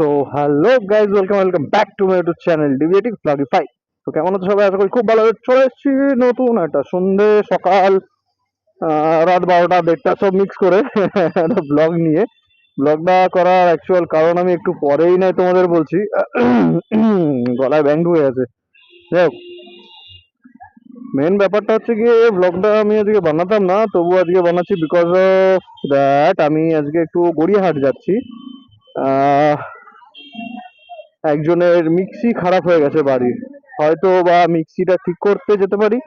So hello guys, welcome back to my YouTube channel Deviative Blogify. তো কেমন আছো সবাই? আশা করি খুব ভালো। চলে এসেছি নতুন একটা সন্ধে সকাল রাত 12টা 1:30 সব মিক্স করে একটা ব্লগ নিয়ে। ব্লগটা করার অ্যাকচুয়াল কারণ আমি একটু পরেই নাই তোমাদের বলছি। গলায় ব্যাং ঢুকে গেছে। যাই হোক, মেন ব্যাপারটা হচ্ছে গিয়ে ব্লগটা আমি আজকে বানাতাম না, তবু আজকে বানাচ্ছি বিকজ অফ দ্যাট আমি আজকে একটু গড়িয়াহাট যাচ্ছি। আহ একজনের মিক্সি খারাপ হয়ে গেছে বাড়ির, হয়তো বা মিক্সিটা ঠিক করতে যেতে পারি,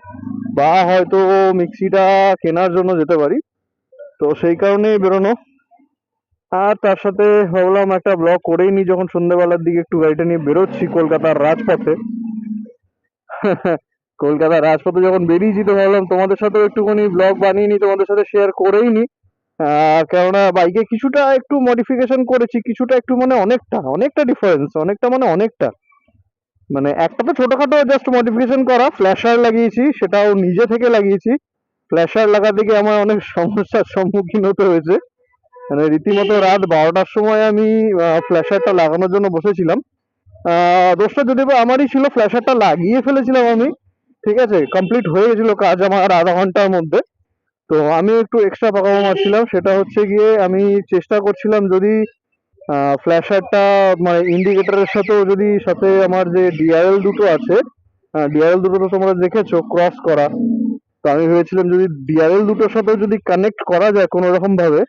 বা হয়তো মিক্সিটা কেনার জন্য যেতে পারি। তো সেই কারণেই বেরোনো। আর তার সাথে ভাবলাম একটা ব্লগ করেই নি, যখন সন্ধ্যেবেলার দিকে একটু গাড়িটা নিয়ে বেরোচ্ছি কলকাতার রাজপথে। কলকাতার রাজপথে যখন বেরিয়েছি তো ভাবলাম তোমাদের সাথেও একটুখানি ব্লগ বানিয়ে নি, তোমাদের সাথে শেয়ার করেই নি। কেননা বাইকে কিছুটা একটু মডিফিকেশন করেছি, কিছুটা একটু মানে অনেকটা অনেকটা ডিফারেন্স, অনেকটা মানে অনেকটা। মানে একটা তো ছোটখাটো জাস্ট মডিফিকেশন করা, ফ্ল্যাশার লাগিয়েছি, সেটাও নিজে থেকে লাগিয়েছি। ফ্ল্যাশার লাগাতে গিয়ে আমার অনেক সমস্যার সম্মুখীন হতে হয়েছে। মানে রীতিমতো রাত 12টার সময় আমি ফ্ল্যাশারটা লাগানোর জন্য বসেছিলাম। দোষটা যদি বা আমারই ছিল, ফ্ল্যাশারটা লাগিয়ে ফেলেছিলাম আমি। ঠিক আছে, কমপ্লিট হয়ে গেছিল কাজ আমার আধা ঘন্টার মধ্যে। তো আমি একটু এক্সট্রা পাকামো মারছিলাম, সেটা হচ্ছে গিয়ে আমি চেষ্টা করছিলাম যদি ফ্ল্যাশারটা মানে ইন্ডিকেটরের সাথেও যদি সাথে আমার যে ডিআরএল দুটো আছে, ডিআরএল দুটো তো তোমরা দেখেছো ক্রস করা। তো আমি ভেবেছিলাম যদি ডিআরএল দুটোর সাথেও যদি কানেক্ট করা যায় কোনো রকম ভাবে,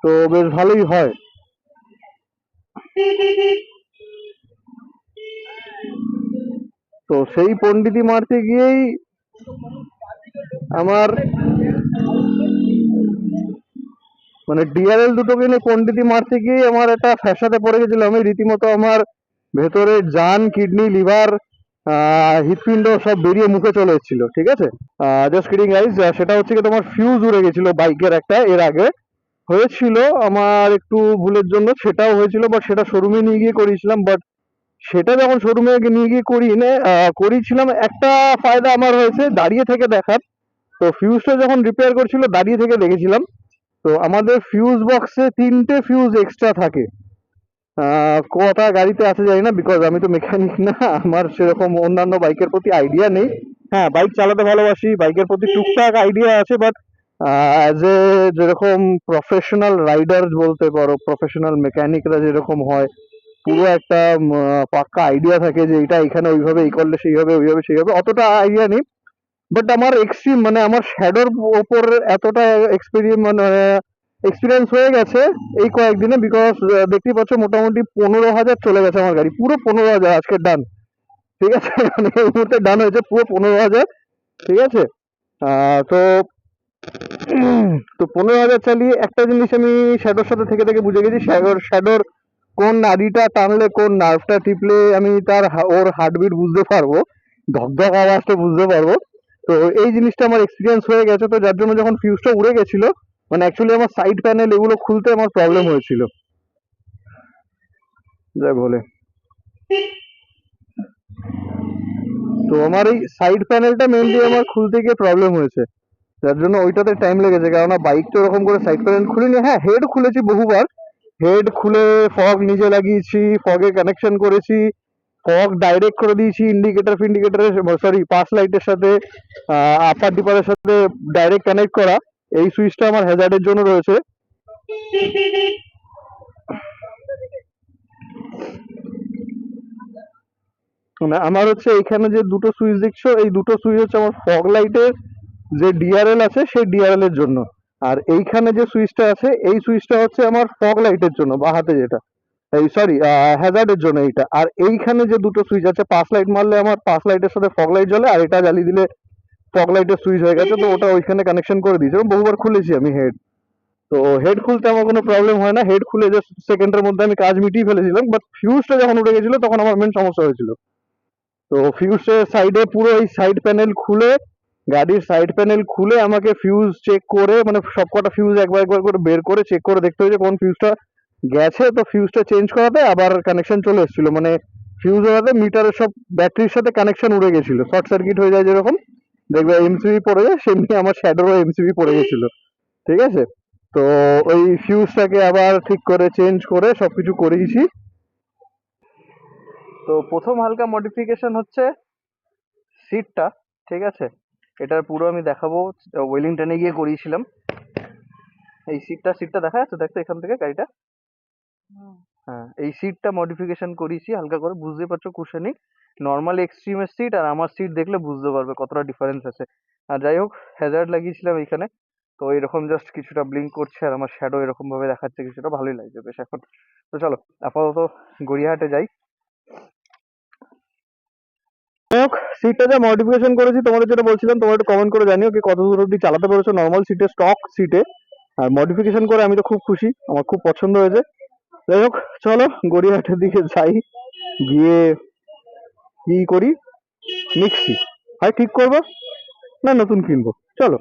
তো বেশ ভালোই হয়। তো সেই পণ্ডিতি মারতে গিয়েই আমার মানে ডিআরএল দুটোকে নিয়ে পণ্ডিতি মারতে গিয়েই আমার একটা ফ্যাসাদে পড়ে গেছিল। আমি রীতিমতো আমার ভেতরে জান, কিডনি, লিভার, হৃৎপিণ্ড সব বেরিয়ে মুখে চলে এসেছিল। ঠিক আছে, জাস্ট কিডিং গাইজ। সেটা হচ্ছে কি, তোমার ফিউজ উড়ে গেছিল বাইকের একটা, এর আগে হয়েছিল আমার একটু ভুলের জন্য, সেটাও হয়েছিল, বাট সেটা শোরুমে নিয়ে গিয়ে করিয়েছিলাম। বাট সেটা যখন শোরুমে নিয়ে গিয়ে করিয়েছিলাম, একটা ফায়দা আমার হয়েছে দাঁড়িয়ে থেকে দেখার। তো ফিউজটা যখন রিপেয়ার করছিল দাঁড়িয়ে থেকে দেখেছিলাম। তো আমাদের ফিউজ বক্সে 3টে ফিউজ এক্সট্রা থাকে। কটা গাড়িতে আছে জানি না, বিকজ আমি তো মেকানিক না, আমার সেরকম অন্যান্য বাইকের প্রতি আইডিয়া নেই। হ্যাঁ, বাইক চালাতে ভালোবাসি, বাইকের প্রতি টুকটাক আইডিয়া আছে, বাট অ্যাজ এ যেরকম প্রফেশনাল রাইডার বলতে পারো, প্রফেশনাল মেকানিকরা যেরকম হয়, পুরো একটা পাক্কা আইডিয়া থাকে যে এটা এখানে ওইভাবে এই করলে সেইভাবে, ওইভাবে সেইভাবে, অতটা আইডিয়া নেই। বাট আমার এক্সট্রিম মানে আমার শ্যাডোর ওপর এতটা এক্সপিরিয়েন্স হয়ে গেছে এই কয়েকদিনে, বিকজ দেখতেই পাচ্ছ মোটামুটি 15,000 চলে গেছে আমার গাড়ি, পুরো 15,000 আজকে ডান। ঠিক আছে, মানে এই মুহূর্তে ডান হয়েছে পুরো 15,000। ঠিক আছে, তো 15,000 চালিয়ে একটা জিনিস আমি শ্যাডোর সাথে থেকে থেকে বুঝে গেছি, শ্যাডোর কোন নাড়িটা টানলে, কোন নার্ভটা টিপলে আমি ওর হার্টবিট বুঝতে পারবো, ধকধক আওয়াজটা বুঝতে পারবো। তো এই জিনিসটা আমার এক্সপিরিয়েন্স হয়ে গেছে, তো যার জন্য যখন ফিউজটা উড়ে গেছিল, মানে অ্যাকচুয়ালি আমার সাইড প্যানেল এগুলো খুলতে আমার প্রবলেম হয়েছিল। যাই বলে, তো আমার এই সাইড প্যানেলটা মেনলি আমার খুলতে গিয়ে প্রবলেম হয়েছে, যার জন্য ওইটাতে টাইম লেগেছে। কেননা বাইক তো এরকম করে সাইড প্যানেল খুলিনি। হ্যাঁ, হেড খুলেছি বহুবার, হেড খুলে ফগ নিজে লাগিয়েছি, ফগে কানেকশন করেছি, ফগ ডাইরেক্ট করে দিয়েছি ইন্ডিকেটর ফিন্ডিকেটরের, সরি পাস লাইটের সাথে, আপার ডিপারের সাথে ডাইরেক্ট কানেক্ট করা। এই সুইচটা আমার হ্যাজার্ডের জন্য রয়েছে। মানে আমার হচ্ছে এখানে যে দুটো সুইচ দেখছো, এই দুটো সুইচ হচ্ছে আমার ফগ লাইটের যে ডিআরএল আছে সেই ডিআরএল এর জন্য। আর এইখানে যে সুইচটা আছে, এই সুইচটা হচ্ছে আমার ফগ লাইটের জন্য, বা হাতে যেটা, এই সরি হ্যাজার্ডের জন্য এইটা। আর এইখানে যে দুটো সুইচ আছে, পাস লাইট মারলে আমার পাস লাইটের সাথে ফগ লাইট জ্বলে, আর এটা জ্বালিয়ে দিলে ফগ লাইটের সুইচ হয়ে গেছে। তো ওটা ওইখানে কানেকশন করে দিয়েছে, বহুবার খুলেছি আমি হেড। তো হেড খুলতে আমার কোনো প্রবলেম হয় না, হেড খুলে জাস্ট সেকেন্ডের মধ্যে আমি কাজ মিটিয়ে ফেলেছিলাম। বাট ফিউজটা যখন উঠে গেছিল তখন আমার মেন সমস্যা হয়েছিল। তো ফিউজের সাইডে পুরো এই সাইড প্যানেল খুলে, গাড়ির সাইড প্যানেল খুলে আমাকে ফিউজ চেক করে, মানে সবকটা ফিউজ একবার একবার করে বের করে চেক করে দেখতে হয়েছে কোন ফিউজটা গেছে। তো ফিউজটা চেঞ্জ করাতে আবার কানেকশন চলে এসেছিল, মানে ফিউজ হওয়াতে মিটারের সব ব্যাটারির সাথে কানেকশন উড়ে গেছিল, শর্ট সার্কিট হয়ে যায় যেরকম দেখবে এমসিবি পড়ে যায়, সেমনি আমার শ্যাডোরও এমসিবি পড়ে গেছিল। ঠিক আছে, তো ওই ফিউজটাকে আবার ঠিক করে চেঞ্জ করে সবকিছু করিয়েছি। তো প্রথম হালকা মডিফিকেশন হচ্ছে সিটটা, ঠিক আছে? এটার পুরো আমি দেখাবো, ওয়েলিংটনে গিয়ে করিয়েছিলাম। এই সিটটা দেখা যাচ্ছে, দেখতো এখান থেকে গাড়িটা। হ্যাঁ, এই সিটটা মডিফিকেশন করিয়েছি হালকা করে, বুঝতে পারছো কুশনিং। নর্মাল এক্সট্রিমের সিট আর আমার সিট দেখলে বুঝতে পারবে কতটা ডিফারেন্স আছে। আর যাই হোক, হ্যাজার্ড লাগিয়েছিলাম এইখানে, তো এরকম জাস্ট কিছুটা ব্লিঙ্ক করছে আর আমার শ্যাডো এরকম ভাবে দেখাচ্ছে, কিছুটা ভালোই লাগছে বেশ এখন। তো চলো আপাতত গড়িয়াহাটে যাই। যাই হোক, সিটটা যা মডিফিকেশন করেছি তোমাদের যেটা বলছিলাম, তোমরা একটু কমেন্ট করে জানিও কি কত দূর অব্দি চালাতে পেরেছো নর্মাল সিটে, স্টক সিটে। আর মডিফিকেশন করে আমি তো খুব খুশি, আমার খুব পছন্দ হয়েছে। যাই হোক, চলো গড়িয়াহাটের দিকে যাই, গিয়ে কি করি, মিক্সি হয় ঠিক করবো না নতুন কিনবো। চলো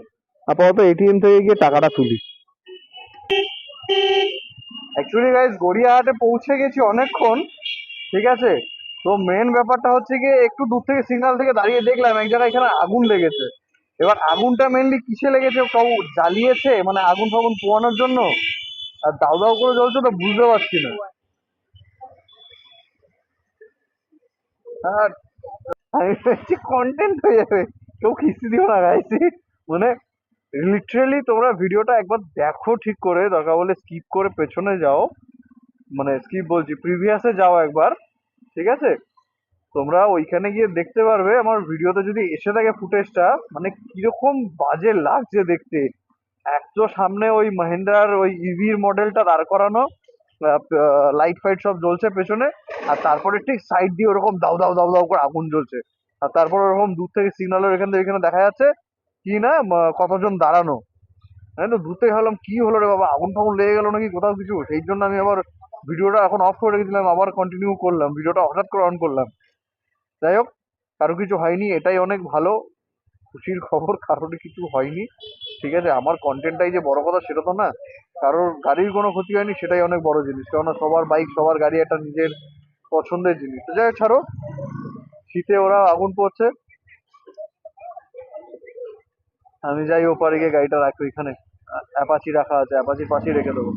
আপাতত এটিএম থেকে গিয়ে টাকাটা তুলি। অ্যাকচুয়ালি গাইস গড়িয়াহাটে পৌঁছে গেছি অনেকক্ষণ, ঠিক আছে? তো মেন ব্যাপারটা হচ্ছে গিয়ে একটু দূর থেকে সিগন্যাল থেকে দাঁড়িয়ে দেখলাম এক জায়গায় এখানে আগুন লেগেছে। এবার আগুনটা মেনলি কিসে লেগেছে, কেউ জ্বালিয়েছে মানে আগুন ফাগুন পোয়ানোর জন্য, আর দাউ দাউ করে জ্বলছে তো বুঝতে পারছি না। আর আমি ভেবেছি কন্টেন্ট হয়ে যাবে, কেউ খিস্তি দিও না গাইছি। মানে লিটারেলি তোমরা ভিডিওটা একবার দেখো ঠিক করে, দরকার বলে স্কিপ করে পেছনে যাও, মানে স্কিপ বলছি প্রিভিয়াসে যাও একবার, ঠিক আছে? তোমরা ওইখানে গিয়ে দেখতে পারবে আমার ভিডিওতে যদি এসে থাকে ফুটেজটা, মানে কিরকম বাজে লাগছে দেখতে। এক তো সামনে ওই মহিন্দ্রার ওই ইভির মডেলটা দাঁড় করানো, লাইট ফাইট সব জ্বলছে পেছনে, আর তারপরে ঠিক সাইড দিয়ে ওরকম দাউ দাউ দাউ দাউ করে আগুন জ্বলছে। আর তারপর ওরকম দূর থেকে সিগন্যালের এখান থেকে এখানে দেখা যাচ্ছে কি না কতজন দাঁড়ানো। আমি তো দূর থেকে ভাবলাম কি হলো রে বাবা, আগুন ফাগুন লেগে গেল নাকি কোথাও কিছু, সেই জন্য আমি আবার ভিডিওটা এখন অফ করে রেখেছিলাম, আবার কন্টিনিউ করলাম, ভিডিওটা হঠাৎ করে অন করলাম। যাই হোক, কারো কিছু হয়নি, এটাই অনেক ভালো খুশির খবর, কারোর কিছু হয়নি, ঠিক আছে? আমার কন্টেন্টটাই যে বড় কথা সেটা তো না, কারোর গাড়ির কোনো ক্ষতি হয়নি সেটাই অনেক বড় জিনিস, কেননা সবার বাইক সবার গাড়ি একটা নিজের পছন্দের জিনিস। তো যাই হোক, ছাড়ো, শীতে ওরা আগুন পড়ছে, আমি যাই ওপারে গিয়ে গাড়িটা রাখবো, এখানে অ্যাপাচি রাখা আছে, অ্যাপাচির পাশেই রেখে দেবো।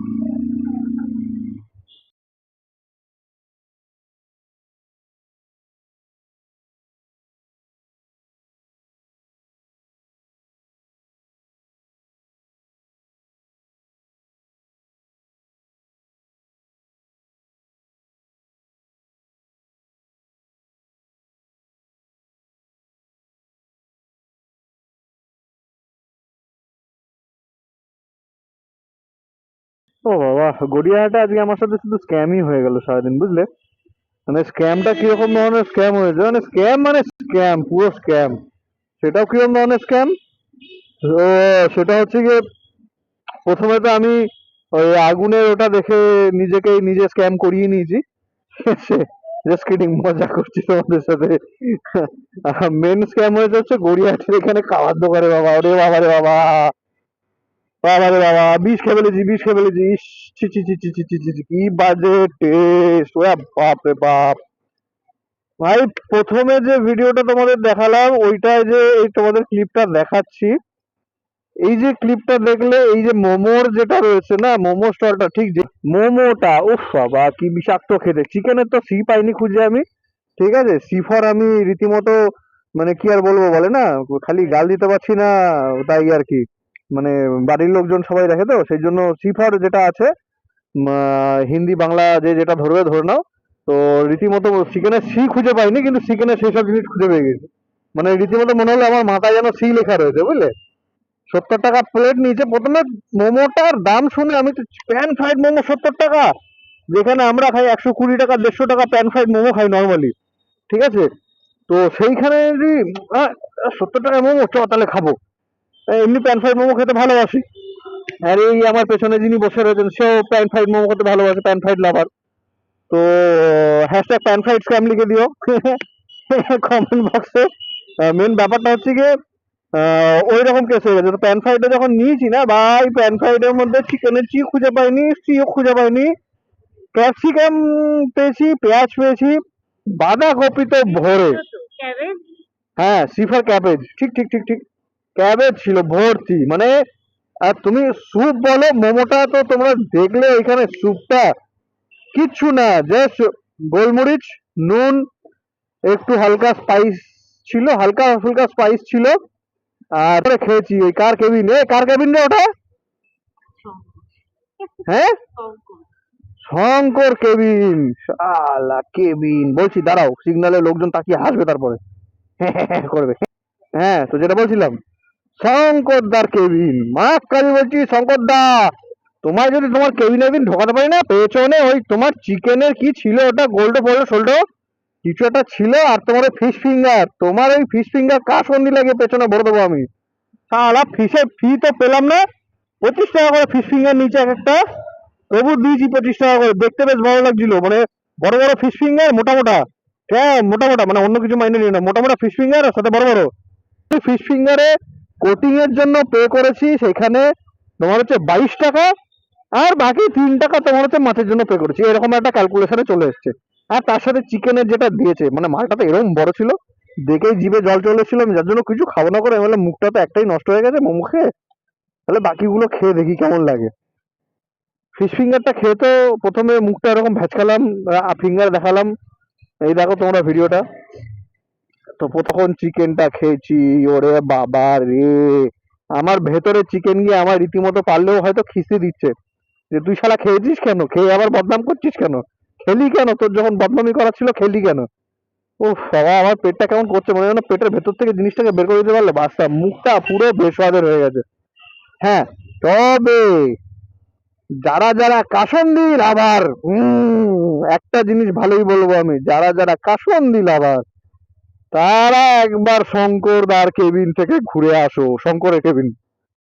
ও বাবা, গড়িয়াহাটে আজকে আমার সাথে শুধু স্ক্যামই হয়ে গেল সারাদিন, বুঝলে? মানে স্ক্যামটা কিরকম ধরনের স্ক্যাম হয়েছে, মানে স্ক্যাম মানে স্ক্যাম, পুরো স্ক্যাম। সেটাও কিরকম ধরনের স্ক্যাম, তো সেটা হচ্ছে গিয়ে প্রথমে তো আমি ওই আগুনের ওটা দেখে নিজেকেই নিজে স্ক্যাম করিয়ে নিয়েছি। জাস্ট কিডিং, মজা করছি তোমাদের সাথে। মেন স্ক্যাম হয়েছে হচ্ছে গড়িয়াহাটের এখানে খাওয়ার দোকানে, বাবা ওরে বাবা রে বাবা, বাবা রে বাবা, বিষ খেয়ে ফেলেছি, বিষ খেয়ে ফেলেছি, ইস, ছি ছি ছি ছি ছি ছি ছি ছি, কি বাজে টেস্ট, ওরে বাপ রে বাপ। ভাই প্রথমে যে ভিডিওটা তোমাদের দেখালাম ওইটায় যে এই তোমাদের ক্লিপটা দেখাচ্ছি, এই যে ক্লিপটা দেখলে এই যে মোমোর যেটা রয়েছে না, মোমো স্টলটা, ঠিক যে মোমোটা, উফ বাবা কি বিষাক্ত খেতে। চিকেনের তো সি পাইনি খুঁজে আমি, ঠিক আছে? সি ফর আমি রীতিমতো, মানে কি আর বলবো বলে না, খালি গাল দিতে পারছি না, তাই আর কি। মানে বাড়ির লোকজন সবাই দেখে তো সেই জন্য সি ফর যেটা আছে, হিন্দি বাংলা যে যেটা ধরবে ধরে নাও। তো রীতিমতো চিকেনের সি খুঁজে পাইনি, কিন্তু চিকেনের সেই সব জিনিস খুঁজে পেয়ে গেছি। মানে রীতিমতো মনে হলো আমার মাথায় যেন সি লেখা রয়েছে, বুঝলে? 70 টাকা প্লেট নিয়েছে প্রথমে। মোমোটার দাম শুনে আমি তো, প্যান ফ্রাইড মোমো 70 টাকা, যেখানে আমরা খাই 120 টাকা 150 টাকা প্যান ফ্রাইড মোমো খাই নর্মালি, ঠিক আছে? তো সেইখানে যদি 70 টাকায় মোমো, চ তাহলে খাবো। এমনি প্যান ফ্রাইড মোমো খেতে ভালোবাসি, আর এই আমার পেছনে যিনি বসে রয়েছেন সেও প্যান ফ্রাইড মোমো খেতে ভালোবাসে, প্যান ফ্রাইড লাভার। তো হ্যাশট্যাগ প্যান ফ্রাইড ফ্যামিলি কে দিও কমেন্ট বক্সে। মেন ব্যাপারটা হচ্ছে গিয়ে ওই রকম কেস হয়ে গেছে। তো প্যান ফ্রাইডে যখন নিয়েছি না ভাই, প্যান ফ্রাইডের মধ্যে চিকেনের চি খুঁজে পাইনি, সিও খুঁজে পাইনি, ক্যাপসিকাম পেয়েছি, পেঁয়াজ পেয়েছি, বাঁধাকপি তো ভরে। হ্যাঁ, সি ফর ক্যাবেজ, ঠিক ঠিক ঠিক ঠিক, ক্যাবেজ ছিল ভর্তি, মানে আর তুমি স্যুপ বলো, মোমোটা তো তোমরা দেখলে এখানে স্যুপটা কিচ্ছু না, জাস্ট গোলমরিচ, নুন, একটু হালকা স্পাইস ছিল, হালকা হালকা স্পাইস ছিল। আর পরে খেয়েছি ওই কার কেবিন, কার কেবিন রে ওটা? হ্যাঁ, শঙ্কর কেবিন। শালা কেবিন বলছি, দাঁড়াও, সিগনালে লোকজন তাকিয়ে হাসবে তারপরে করবে। হ্যাঁ, তো যেটা বলছিলাম, শঙ্করদার কেবিন, মাফ কাজে বলছি শঙ্করদা, তোমার যদি তোমার কেবিনে একদিন ঢোকাতে পারি না, পেছনে ওই তোমার চিকেনের কি ছিল ওটা, গোল্ড বলো সোল্ডো কিছু একটা ছিল, আর তোমার ফিশ ফিঙ্গার, তোমার ওই ফিশ ফিঙ্গার কাসন্দি লাগে পেছনে ভরে দেবো আমি। শালা ফিশের ফি তো পেলাম না, 25 টাকা করে ফিশ ফিঙ্গার নিচে এক একটা, তবু দিয়েছি 25 টাকা করে, দেখতে বেশ ভালো লাগছিল, মানে বড় বড় ফিশ ফিঙ্গার, মোটা মোটা। হ্যাঁ মোটা মোটা, মানে অন্য কিছু মাইনে নিও না, মোটা মোটা ফিশ ফিঙ্গার সাথে বড় বড়। ফিশ ফিঙ্গারে কোটিং এর জন্য পে করেছি সেখানে তোমার হচ্ছে 22 টাকা, আর বাকি 3 টাকা তোমার হচ্ছে মাছের জন্য পে করেছি, এরকম একটা ক্যালকুলেশনে চলে এসছে। আর তার সাথে চিকেনের যেটা দিয়েছে, মানে মালটা তো এরকম বড় ছিল, দেখেই জিভে জল চলে এসেছিল, আমি যার জন্য কিছু খাবো না করে আমি বললাম মুখটা তো একটাই নষ্ট হয়ে গেছে মোমো খেয়ে, তাহলে বাকিগুলো খেয়ে দেখি কেমন লাগে। ফিশ ফিঙ্গারটা খেয়ে তো প্রথমে মুখটা এরকম ভ্যাচকালাম, ফিঙ্গার দেখালাম, এই দেখো তোমরা ভিডিওটা। তো তখন চিকেনটা খেয়েছি, ওরে বাবা রে, আমার ভেতরে চিকেন গিয়ে আমার রীতিমতো পারলেও হয়তো খিস্তি দিচ্ছে, যে তুই শালা খেয়েছিস কেন, খেয়ে আবার বদনাম করছিস কেন, খেলি কেন, তোর যখন বদনামি করা ছিল খেলি কেন। ও বাবা, আমার পেটটা কেমন করছে, মনে হয় না পেটের ভেতর থেকে জিনিসটাকে বের করে দিতে পারলে বাস্তা, মুখটা পুরো বেস্বাদের হয়ে গেছে। হ্যাঁ, তবে যারা যারা কাসন্দি লাভার, একটা জিনিস ভালোই বলবো আমি, যারা যারা কাসন্দি লাভার তারা একবার শঙ্করদার কেবিন থেকে ঘুরে আসো, শঙ্করের কেবিন।